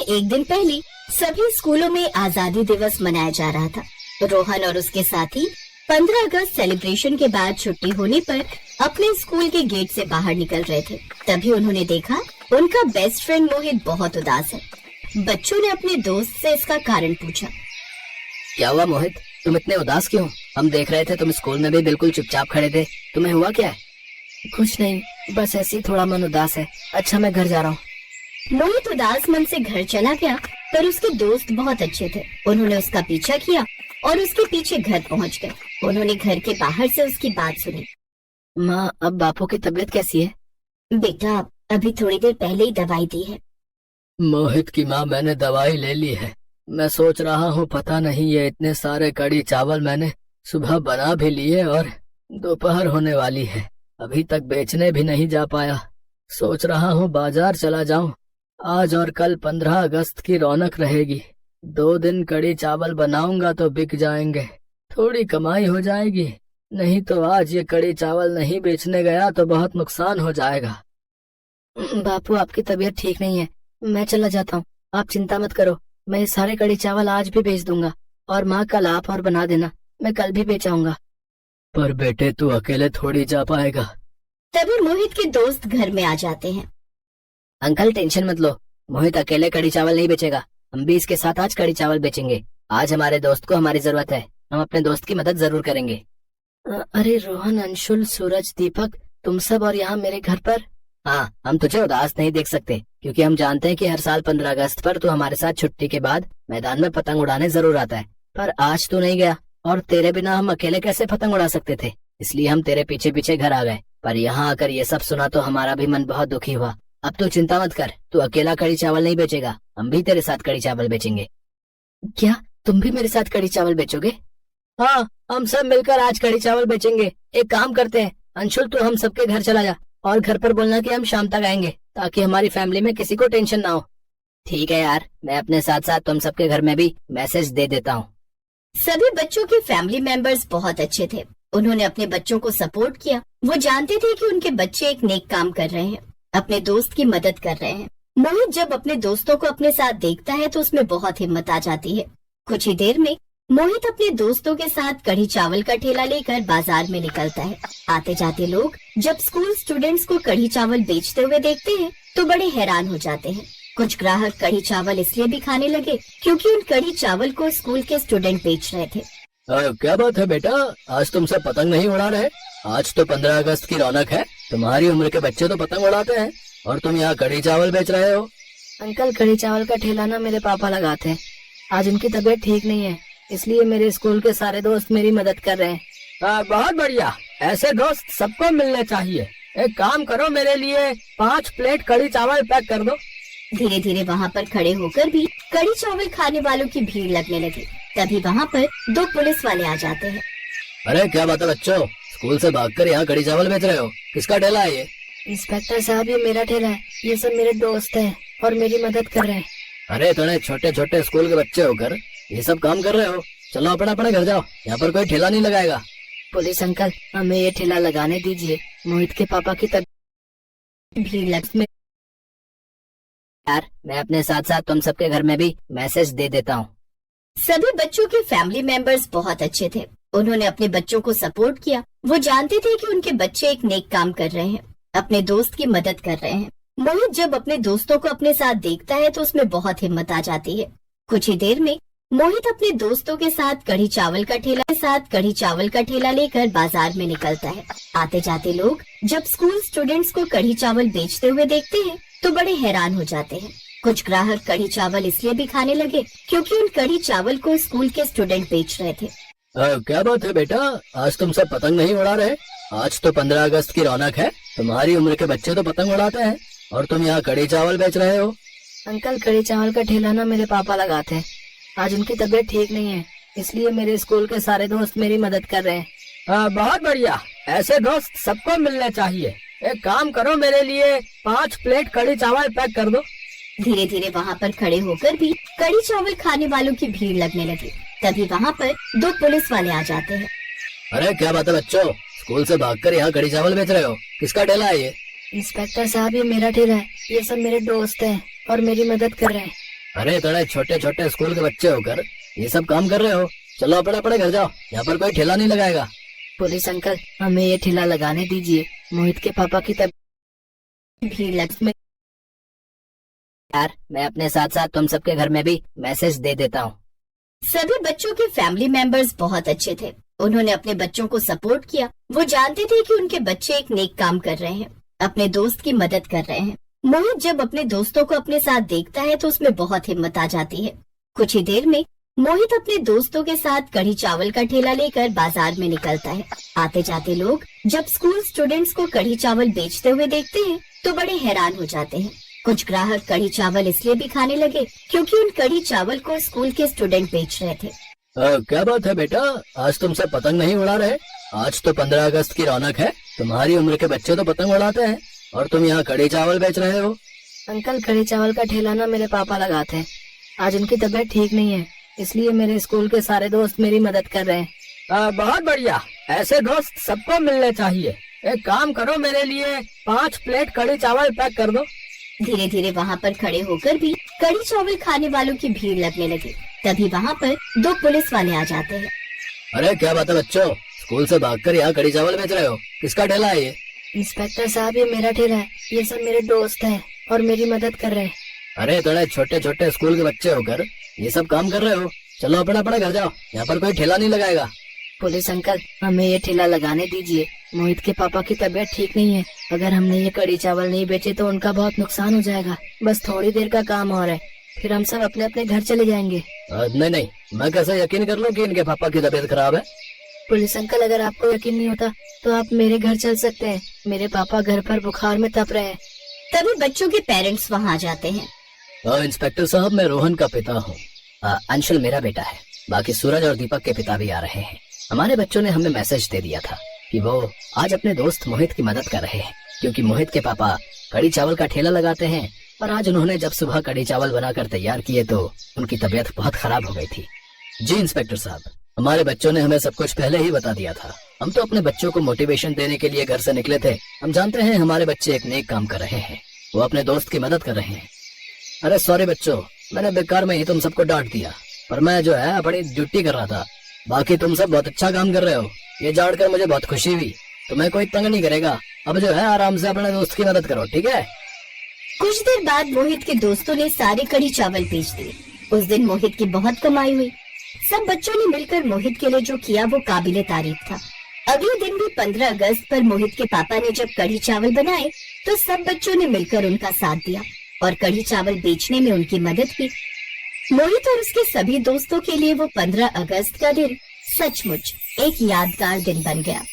एक दिन पहले सभी स्कूलों में आजादी दिवस मनाया जा रहा था। रोहन और उसके साथी 15 अगस्त सेलिब्रेशन के बाद छुट्टी होने पर अपने स्कूल के गेट से बाहर निकल रहे थे। तभी उन्होंने देखा उनका बेस्ट फ्रेंड मोहित बहुत उदास है। बच्चों ने अपने दोस्त से इसका कारण पूछा। क्या हुआ मोहित, तुम इतने उदास क्यों? हम देख रहे थे तुम स्कूल में भी बिल्कुल चुपचाप खड़े थे, तुम्हें हुआ क्या है? कुछ नहीं, बस ऐसे ही थोड़ा मन उदास है। अच्छा मैं घर जा रहा हूँ। मोहित उदास मन से घर चला गया, पर उसके दोस्त बहुत अच्छे थे। उन्होंने उसका पीछा किया और उसके पीछे घर पहुँच गए। उन्होंने घर के बाहर से उसकी बात सुनी। माँ, अब बापू की तबीयत कैसी है? बेटा, अभी थोड़ी देर पहले ही दवाई दी है। मोहित की माँ, मैंने दवाई ले ली है। मैं सोच रहा हूँ पता नहीं ये इतने सारे कड़ी चावल मैंने सुबह बना भी लिए और दोपहर होने वाली है, अभी तक बेचने भी नहीं जा पाया। सोच रहा हूँ बाजार चला जाऊं। आज और कल 15 अगस्त की रौनक रहेगी। 2 दिन कड़ी चावल बनाऊंगा तो बिक जाएंगे, थोड़ी कमाई हो जाएगी। नहीं तो आज ये कड़ी चावल नहीं बेचने गया तो बहुत नुकसान हो जाएगा। बापू, आपकी तबीयत ठीक नहीं है, मैं चला जाता हूँ। आप चिंता मत करो, मैं ये सारे कड़ी चावल आज भी बेच दूंगा और माँ कल आप और बना देना, मैं कल भी बेचाऊंगा। पर बेटे, तू अकेले थोड़ी जा पाएगा। तभी मोहित के दोस्त घर में आ जाते हैं। अंकल टेंशन मत लो, मोहित अकेले कड़ी चावल नहीं बेचेगा, हम भी इसके साथ आज कड़ी चावल बेचेंगे। आज हमारे दोस्त को हमारी जरूरत है, हम अपने दोस्त की मदद जरूर करेंगे। अरे रोहन, अंशुल, सूरज, दीपक, तुम सब और यहाँ मेरे घर पर? हाँ, हम तुझे उदास नहीं देख सकते क्योंकि हम जानते हैं कि हर साल 15 अगस्त पर तू हमारे साथ छुट्टी के बाद मैदान में पतंग उड़ाने जरूर आता है। पर आज तू नहीं गया और तेरे बिना हम अकेले कैसे पतंग उड़ा सकते थे, इसलिए हम तेरे पीछे पीछे घर आ गए। पर यहाँ आकर ये सब सुना तो हमारा भी मन बहुत दुखी हुआ। अब तू चिंता मत कर, तू अकेला कड़ी चावल नहीं बेचेगा, हम भी तेरे साथ कड़ी चावल बेचेंगे। क्या तुम भी मेरे साथ कड़ी चावल बेचोगे? हाँ, हम सब मिलकर आज कड़ी चावल बेचेंगे। एक काम करते हैं, अंशुल तू हम सबके घर चला जा और घर पर बोलना कि हम शाम तक आएंगे ताकि हमारी फैमिली में किसी को टेंशन ना हो। ठीक है यार, मैं अपने साथ साथ तुम सबके घर में भी मैसेज दे देता हूँ। सभी बच्चों के फैमिली मेंबर्स बहुत अच्छे थे। उन्होंने अपने बच्चों को सपोर्ट किया। वो जानते थे कि उनके बच्चे एक नेक काम कर रहे हैं, अपने दोस्त की मदद कर रहे हैं। मोहित जब अपने दोस्तों को अपने साथ देखता है तो उसमें बहुत हिम्मत आ जाती है। कुछ ही देर में मोहित अपने दोस्तों के साथ कढ़ी चावल का ठेला लेकर बाजार में निकलता है। आते जाते लोग जब स्कूल स्टूडेंट्स को कढ़ी चावल बेचते हुए देखते हैं तो बड़े हैरान हो जाते हैं। कुछ ग्राहक कढ़ी चावल इसलिए भी खाने लगे क्योंकि उन कढ़ी चावल को स्कूल के स्टूडेंट बेच रहे थे। क्या बात है बेटा, आज तुम सब पतंग नहीं उड़ा रहे? आज तो 15 अगस्त की रौनक है, तुम्हारी उम्र के बच्चे तो पतंग उड़ाते हैं और तुम यहाँ कढ़ी चावल बेच रहे हो। अंकल, कढ़ी चावल का ठेला ना मेरे पापा लगाते हैं। आज उनकी तबीयत ठीक नहीं है, इसलिए मेरे स्कूल के सारे दोस्त मेरी मदद कर रहे हैं। बहुत बढ़िया, ऐसे दोस्त सबको मिलने चाहिए। एक काम करो, मेरे लिए 5 प्लेट कढ़ी चावल पैक कर दो। धीरे धीरे वहाँ पर खड़े होकर भी कढ़ी चावल खाने वालों की भीड़ लगने लगी। तभी वहाँ पर 2 पुलिस वाले आ जाते हैं। अरे क्या बात है बच्चों, स्कूल से भागकर यहाँ कढ़ी चावल बेच रहे हो? किसका ठेला है ये? इंस्पेक्टर साहब, ये मेरा ठेला है। ये सब मेरे दोस्त हैं और मेरी मदद कर रहे हैं। अरे थोड़े छोटे छोटे स्कूल के बच्चे होकर ये सब काम कर रहे हो? चलो अपने अपने घर जाओ, यहाँ पर कोई ठेला नहीं लगाएगा। पुलिस अंकल, हमें ये ठेला लगाने दीजिए, मोहित के पापा की भीड़ लग यार, मैं अपने साथ साथ तुम सबके घर में भी मैसेज दे देता हूँ। सभी बच्चों के फैमिली मेंबर्स बहुत अच्छे थे। उन्होंने अपने बच्चों को सपोर्ट किया। वो जानते थे कि उनके बच्चे एक नेक काम कर रहे हैं, अपने दोस्त की मदद कर रहे हैं। मोहित जब अपने दोस्तों को अपने साथ देखता है तो उसमें बहुत हिम्मत आ जाती है। कुछ ही देर में मोहित अपने दोस्तों के साथ कढ़ी चावल का ठेला लेकर बाजार में निकलता है। आते जाते लोग जब स्कूल स्टूडेंट्स को कढ़ी चावल बेचते हुए देखते हैं तो बड़े हैरान हो जाते हैं। कुछ ग्राहक कढ़ी चावल इसलिए भी खाने लगे क्योंकि उन कढ़ी चावल को स्कूल के स्टूडेंट बेच रहे थे। क्या बात है बेटा, आज तुम सब पतंग नहीं उड़ा रहे? आज तो 15 अगस्त की रौनक है, तुम्हारी उम्र के बच्चे तो पतंग उड़ाते हैं और तुम यहाँ कढ़ी चावल बेच रहे हो। अंकल, कढ़ी चावल का ठेला ना मेरे पापा लगाते हैं। आज उनकी तबीयत ठीक नहीं है, इसलिए मेरे स्कूल के सारे दोस्त मेरी मदद कर रहे हैं। बहुत बढ़िया, ऐसे दोस्त सबको मिलने चाहिए। एक काम करो, मेरे लिए 5 प्लेट कढ़ी चावल पैक कर दो। धीरे धीरे वहाँ पर खड़े होकर भी कढ़ी चावल खाने वालों की भीड़ लगने लगी। तभी वहाँ पर 2 पुलिस वाले आ जाते हैं। अरे क्या बात है बच्चों, स्कूल से भागकर यहाँ कढ़ी चावल बेच रहे हो? किसका ठेला है ये? इंस्पेक्टर साहब, ये मेरा ठेला है। ये सब मेरे दोस्त हैं और मेरी मदद कर रहे हैं। अरे थोड़े छोटे छोटे स्कूल के बच्चे होकर ये सब काम कर रहे हो। चलो अपने अपने घर जाओ, यहाँ पर कोई ठेला नहीं लगाएगा। पुलिस अंकल, हमें ये ठेला लगाने दीजिए। मोहित के पापा की भीड़ लग में यार, मैं अपने साथ साथ तुम सबके घर में भी मैसेज दे देता हूँ। सभी बच्चों के फैमिली मेंबर्स बहुत अच्छे थे। उन्होंने अपने बच्चों को सपोर्ट किया। वो जानते थे कि उनके बच्चे एक नेक काम कर रहे हैं, अपने दोस्त की मदद कर रहे हैं। मोहित जब अपने दोस्तों को अपने साथ देखता है तो उसमें बहुत हिम्मत आ जाती है। कुछ ही देर में मोहित अपने दोस्तों के साथ कढ़ी चावल का ठेला लेकर बाजार में निकलता है। आते जाते लोग जब स्कूल स्टूडेंट्स को कढ़ी चावल बेचते हुए देखते हैं तो बड़े हैरान हो जाते हैं। कुछ ग्राहक कढ़ी चावल इसलिए भी खाने लगे क्योंकि उन कढ़ी चावल को स्कूल के स्टूडेंट बेच रहे थे। क्या बात है बेटा, आज तुम सब पतंग नहीं उड़ा रहे? आज तो 15 अगस्त की रौनक है। तुम्हारी उम्र के बच्चे तो पतंग उड़ाते हैं और तुम यहाँ कढ़ी चावल बेच रहे हो। अंकल, कढ़ी चावल का ठेला ना मेरे पापा लगाते हैं। आज उनकी तबीयत ठीक नहीं है, इसलिए मेरे स्कूल के सारे दोस्त मेरी मदद कर रहे हैं। बहुत बढ़िया, ऐसे दोस्त सबको मिलने चाहिए। एक काम करो, मेरे लिए 5 प्लेट कढ़ी चावल पैक कर दो। धीरे धीरे वहाँ पर खड़े होकर भी कढ़ी चावल खाने वालों की भीड़ लगने लगी। तभी वहाँ पर 2 पुलिस वाले आ जाते हैं। अरे क्या बात है बच्चों, स्कूल से भागकर यहाँ कढ़ी चावल बेच रहे हो? किसका ठेला है ये? इंस्पेक्टर साहब, ये मेरा ठेला है। ये सब मेरे दोस्त हैं और मेरी मदद कर रहे हैं। अरे थोड़े छोटे छोटे स्कूल के बच्चे होकर ये सब काम कर रहे हो। चलो अपने अपने घर जाओ, यहाँ पर कोई ठेला नहीं लगाएगा। पुलिस अंकल, हमें ये ठेला लगाने दीजिए। मोहित के पापा की तबीयत ठीक नहीं है। अगर हमने ये कढ़ी चावल नहीं बेचे तो उनका बहुत नुकसान हो जाएगा। बस थोड़ी देर का काम और है, फिर हम सब अपने अपने घर चले जाएंगे। नहीं, मैं कैसे यकीन कर लूं कि इनके पापा की तबीयत खराब है? पुलिस अंकल, अगर आपको यकीन नहीं होता तो आप मेरे घर चल सकते हैं। मेरे पापा घर पर बुखार में तप रहे हैं। तभी बच्चों के पेरेंट्स वहाँ आ जाते हैं। इंस्पेक्टर साहब, मैं रोहन का पिता हूँ। अंशुल मेरा बेटा है। बाकी सूरज और दीपक के पिता भी आ रहे हैं। हमारे बच्चों ने हमें मैसेज दे दिया था कि वो आज अपने दोस्त मोहित की मदद कर रहे हैं, क्योंकि मोहित के पापा कढ़ी चावल का ठेला लगाते हैं और आज उन्होंने जब सुबह कढ़ी चावल बनाकर तैयार किए तो उनकी तबीयत बहुत खराब हो गई थी। जी इंस्पेक्टर साहब, हमारे बच्चों ने हमें सब कुछ पहले ही बता दिया था। हम तो अपने बच्चों को मोटिवेशन देने के लिए घर से निकले थे। हम जानते हैं हमारे बच्चे एक नेक काम कर रहे हैं, वो अपने दोस्त की मदद कर रहे हैं। अरे सॉरी बच्चों, मैंने बेकार में ही तुम सबको डांट दिया, पर मैं जो है अपनी ड्यूटी कर रहा था। बाकी तुम सब बहुत अच्छा काम कर रहे हो, ये जानकर मुझे बहुत खुशी हुई। तुम्हें कोई तंग नहीं करेगा। अब जो है आराम से अपने दोस्त की मदद करो, ठीक है? कुछ देर बाद मोहित के दोस्तों ने सारे कढ़ी चावल बेच दिए। उस दिन मोहित की बहुत कमाई हुई। सब बच्चों ने मिलकर मोहित के लिए जो किया वो काबिले तारीफ था। अगले दिन भी 15 अगस्त पर मोहित के पापा ने जब कढ़ी चावल बनाए तो सब बच्चों ने मिलकर उनका साथ दिया और कढ़ी चावल बेचने में उनकी मदद की। मोहित और उसके सभी दोस्तों के लिए वो 15 अगस्त का दिन सचमुच एक यादगार दिन बन गया।